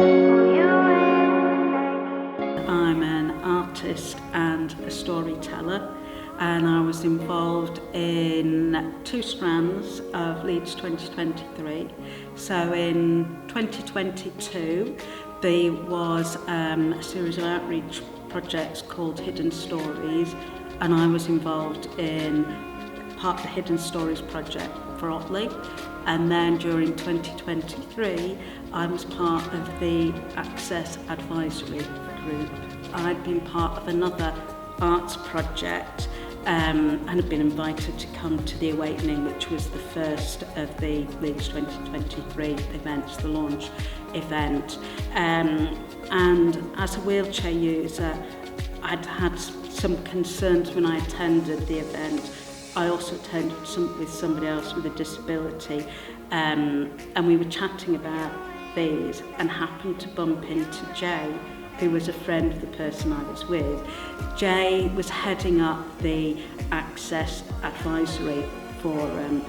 I'm an artist and a storyteller, and I was involved in two strands of Leeds 2023. So in 2022 there was a series of outreach projects called Hidden Stories, and I was involved in part of the Hidden Stories project for Otley. And then during 2023 I was part of the Access Advisory Group. I'd been part of another arts project and had been invited to come to the Awakening, which was the first of the Leeds 2023 events, the launch event. And as a wheelchair user, I'd had some concerns when I attended the event. I also attended with somebody else with a disability, and we were chatting about these and happened to bump into Jay, who was a friend of the person I was with. Jay was heading up the Access Advisory Forum,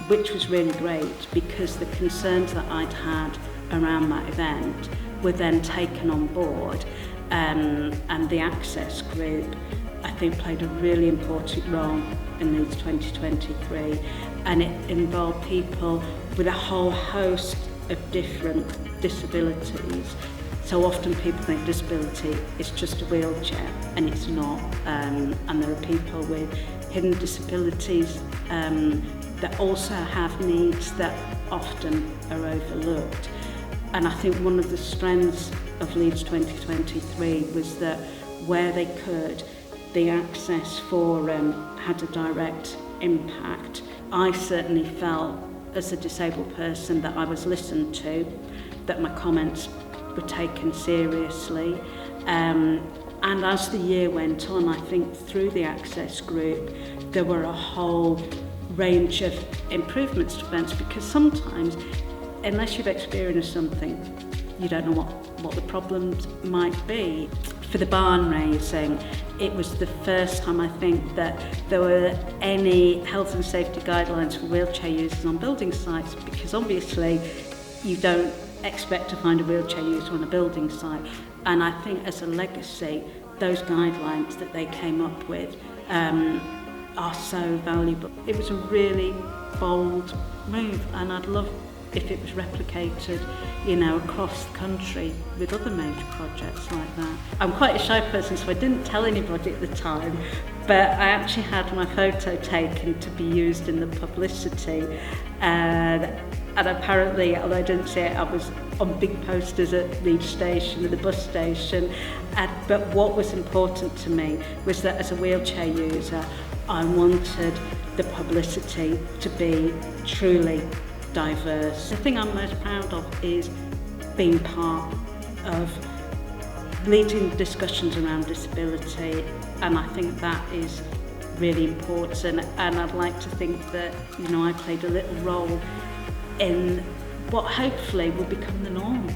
which was really great because the concerns that I'd had around that event were then taken on board, and the Access Group, I think, played a really important role in Leeds 2023, and it involved people with a whole host of different disabilities. So often people think disability is just a wheelchair, and it's not. And there are people with hidden disabilities that also have needs that often are overlooked. And I think one of the strengths of Leeds 2023 was that where they could, the Access Forum had a direct impact. I certainly felt, as a disabled person, that I was listened to, that my comments were taken seriously. And as the year went on, I think through the Access Group, there were a whole range of improvements to events, because sometimes, unless you've experienced something, you don't know what the problems might be. For the barn raising, it was the first time, I think, that there were any health and safety guidelines for wheelchair users on building sites, because obviously you don't expect to find a wheelchair user on a building site. And I think as a legacy, those guidelines that they came up with are so valuable. It was a really bold move, and I'd love if it was replicated, across the country with other major projects like that. I'm quite a shy person, so I didn't tell anybody at the time, but I actually had my photo taken to be used in the publicity, and apparently, although I didn't see it, I was on big posters at Leeds station, at the bus station. But what was important to me was that as a wheelchair user, I wanted the publicity to be truly diverse. The thing I'm most proud of is being part of leading discussions around disability, and I think that is really important, and I'd like to think that I played a little role in what hopefully will become the norm.